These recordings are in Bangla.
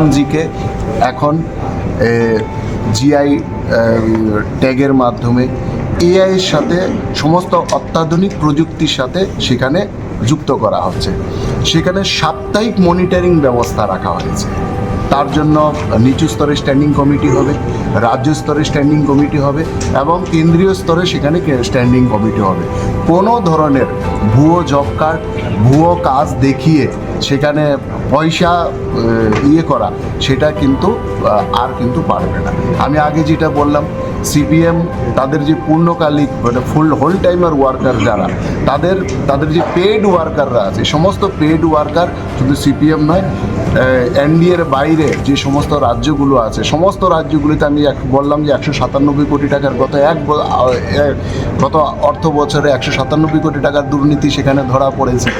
সিএনজিকে এখন জিআই ট্যাগের মাধ্যমে এআইয়ের সাথে সমস্ত অত্যাধুনিক প্রযুক্তির সাথে সেখানে যুক্ত করা হচ্ছে। সেখানে সাপ্তাহিক মনিটরিং ব্যবস্থা রাখা হয়েছে। তার জন্য নিচু স্তরে স্ট্যান্ডিং কমিটি হবে, রাজ্য স্তরে স্ট্যান্ডিং কমিটি হবে এবং কেন্দ্রীয় স্তরে সেখানে স্ট্যান্ডিং কমিটি হবে। কোনো ধরনের ভুয়ো জব কার্ড, ভুয়ো কাজ দেখিয়ে সেখানে পয়সা করা সেটা কিন্তু আর কিন্তু পারবে না। আমি আগে যেটা বললাম, সিপিএম তাদের যে পূর্ণকালিক মানে হোল টাইমার ওয়ার্কার যারা, তাদের যে পেড ওয়ার্কাররা আছে, সমস্ত পেড ওয়ার্কার শুধু সিপিএম নয়, এনডিএর বাইরে যে সমস্ত রাজ্যগুলো আছে, সমস্ত রাজ্যগুলিতে আমি বললাম যে 197 কোটি টাকার গত অর্থ বছরে 197 কোটি টাকার দুর্নীতি সেখানে ধরা পড়েছে,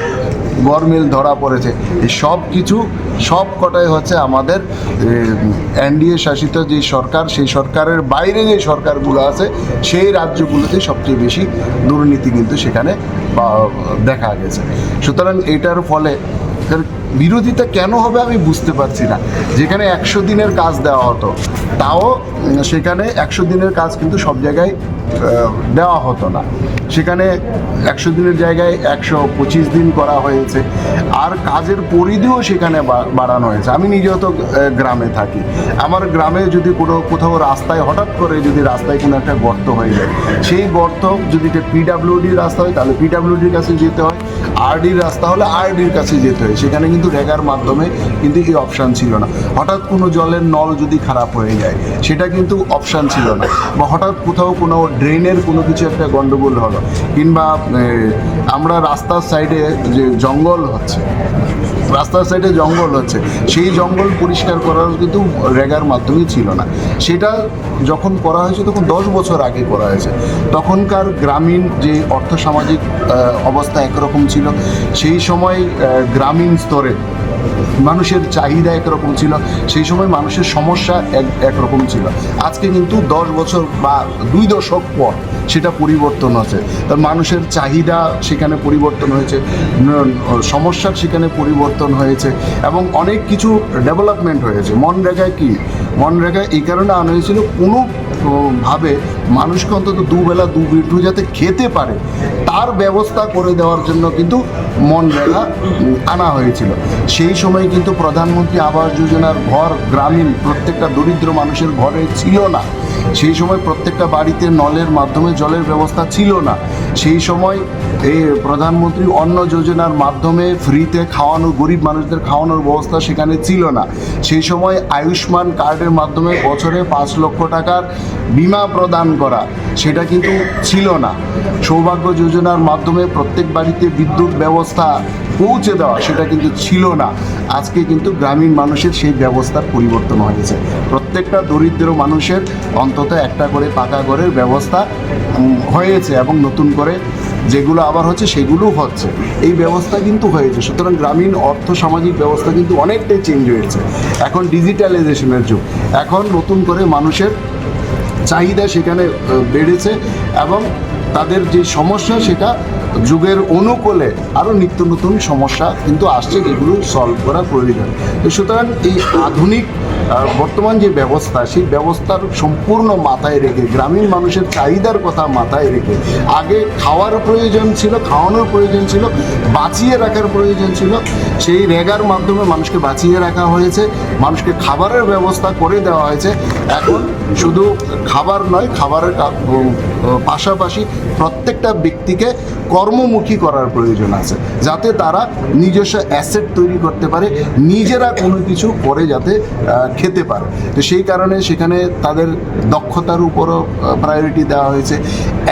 গরমিল ধরা পড়েছে। এই সব কিছু সব কটাই হচ্ছে আমাদের এনডিএ শাসিত যে সরকার, সেই সরকারের বাইরে যে সরকারগুলো আছে সেই রাজ্যগুলোতে সবচেয়ে বেশি দুর্নীতি কিন্তু সেখানে দেখা গেছে। সুতরাং এটার ফলে বিরোধিতা কেন হবে আমি বুঝতে পারছি না। যেখানে 100 দিনের কাজ দেওয়া হতো, তাও সেখানে 100 দিনের কাজ কিন্তু সব জায়গায় দেওয়া হতো না। সেখানে 100 দিনের জায়গায় 125 দিন করা হয়েছে, আর কাজের পরিধিও সেখানে বাড়ানো হয়েছে। আমি নিজেও তো গ্রামে থাকি। আমার গ্রামে যদি কোথাও রাস্তায় হঠাৎ করে যদি রাস্তায় কোনো একটা গর্ত হয়ে যায়, সেই গর্ত যদি পিডাব্লিউডির রাস্তা হয় তাহলে পিডাব্লিউডির কাছে যেতে হয়, আরডির রাস্তা হলে আরডির কাছে যেতে হয়। সেখানে কিন্তু রেগার মাধ্যমে কিন্তু এই অপশান ছিল না। হঠাৎ কোনো জলের নল যদি খারাপ হয়ে যায় সেটা কিন্তু অপশান ছিল না, বা হঠাৎ কোথাও কোনো ড্রেনের কোনো কিছু একটা গন্ডগোল হলো, কিংবা আমরা রাস্তার সাইডে যে জঙ্গল হচ্ছে, সেই জঙ্গল পরিষ্কার করার কিন্তু রেগার মাধ্যমে ছিল না। সেটা যখন করা হয়েছে তখন 10 বছর আগে করা হয়েছে। তখনকার গ্রামীণ যে অর্থসামাজিক অবস্থা একরকম ছিল, সেই সময় গ্রামীণ স্তরে মানুষের চাহিদা একরকম ছিল, সেই সময় মানুষের সমস্যা একরকম ছিল। আজকে কিন্তু 10 বছর বা 2 দশক পর সেটা পরিবর্তন হচ্ছে। তার মানুষের চাহিদা সেখানে পরিবর্তন হয়েছে, সমস্যার সেখানে পরিবর্তন হয়েছে এবং অনেক কিছু ডেভেলপমেন্ট হয়েছে। মনরেগায় এই কারণে আনা হয়েছিল কোনোভাবে মানুষকে অন্তত দুবেলা দুটো যাতে খেতে পারে তার ব্যবস্থা করে দেওয়ার জন্য কিন্তু মনরেগা আনা হয়েছিল। সেই সময় কিন্তু প্রধানমন্ত্রী আবাস যোজনার ঘর গ্রামীণ প্রত্যেকটা দরিদ্র মানুষের ঘরে ছিল না। সেই সময় প্রত্যেকটা বাড়িতে নলের মাধ্যমে জলের ব্যবস্থা ছিল না। সেই সময় এই প্রধানমন্ত্রী অন্ন যোজনার মাধ্যমে ফ্রিতে খাওয়ানো, গরিব মানুষদের খাওয়ানোর ব্যবস্থা সেখানে ছিল না। সেই সময় আয়ুষ্মান কার্ডের মাধ্যমে বছরে 5 লক্ষ টাকার বিমা প্রদান করা সেটা কিন্তু ছিল না। সৌভাগ্য যোজনার মাধ্যমে প্রত্যেক বাড়িতে বিদ্যুৎ ব্যবস্থা পৌঁছে দেওয়া সেটা কিন্তু ছিল না। আজকে কিন্তু গ্রামীণ মানুষের সেই ব্যবস্থার পরিবর্তন হয়েছে। প্রত্যেকটা দরিদ্র মানুষের অন্তত একটা করে পাকা ঘরের ব্যবস্থা হয়েছে এবং নতুন করে যেগুলো আবার হচ্ছে সেগুলোও হচ্ছে, এই ব্যবস্থা কিন্তু হয়েছে। সুতরাং গ্রামীণ অর্থ সামাজিক ব্যবস্থা কিন্তু অনেকটাই চেঞ্জ হয়েছে। এখন ডিজিটালাইজেশনের যুগ, এখন নতুন করে মানুষের চাহিদা সেখানে বেড়েছে এবং তাদের যে সমস্যা সেটা যুগের অনুকূলে আরও নিত্য নতুন সমস্যা কিন্তু আসছে, যেগুলো সলভ করা প্রয়োজন। তো সুতরাং এই আধুনিক বর্তমান যে ব্যবস্থা, সেই ব্যবস্থার সম্পূর্ণ মাথায় রেখে, গ্রামীণ মানুষের চাহিদার কথা মাথায় রেখে, আগে খাওয়ার প্রয়োজন ছিল, খাওয়ানোর প্রয়োজন ছিল, বাঁচিয়ে রাখার প্রয়োজন ছিল, সেই রেগার মাধ্যমে মানুষকে বাঁচিয়ে রাখা হয়েছে, মানুষকে খাবারের ব্যবস্থা করে দেওয়া হয়েছে। এখন শুধু খাবার নয়, খাবারের পাশাপাশি প্রত্যেকটা ব্যক্তিকে কর্মমুখী করার প্রয়োজন আছে, যাতে তারা নিজস্ব অ্যাসেট তৈরি করতে পারে, নিজেরা কোনো কিছু করে যাতে খেতে পারে। তো সেই কারণে সেখানে তাদের দক্ষতার উপরও প্রায়োরিটি দেওয়া হয়েছে।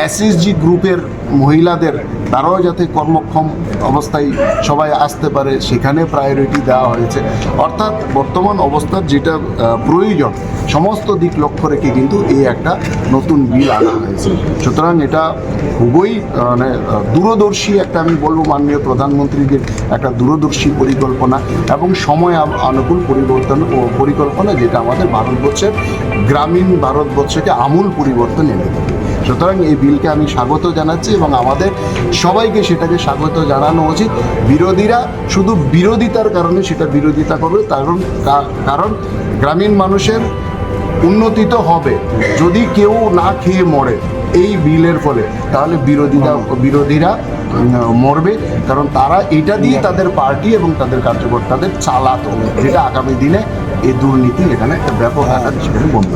এসএসজি গ্রুপের মহিলাদের তারাও যাতে কর্মক্ষম অবস্থায় সবাই আসতে পারে সেখানে প্রায়োরিটি দেওয়া হয়েছে। অর্থাৎ বর্তমান অবস্থার যেটা প্রয়োজন সমস্ত দিক লক্ষ্য রেখে কিন্তু এই একটা নতুন বিল আনা হয়েছে। সুতরাং এটা খুবই মানে দূরদর্শী একটা, আমি বলবো মাননীয় প্রধানমন্ত্রীর একটা দূরদর্শী পরিকল্পনা এবং সময় অনুকূল পরিকল্পনা, যেটা আমাদের ভারতবর্ষের গ্রামীণ ভারতবর্ষকে আমূল পরিবর্তন এনে দেবে। সুতরাং এই বিলকে আমি স্বাগত জানাচ্ছি এবং আমাদের সবাইকে সেটাকে স্বাগত জানানো উচিত। বিরোধীরা শুধু বিরোধিতার কারণে সেটা বিরোধিতা করবে, কারণ গ্রামীণ মানুষের উন্নতি তো হবে। যদি কেউ না খেয়ে মরে এই বিলের ফলে, তাহলে বিরোধীরা মরবে, কারণ তারা এটা দিয়ে তাদের পার্টি এবং তাদের কার্যকর্তাদের চালাতো, যেটা আগামী দিনে এই দুর্নীতি এখানে একটা ব্যাপক আকার সেখানে বন্ধ।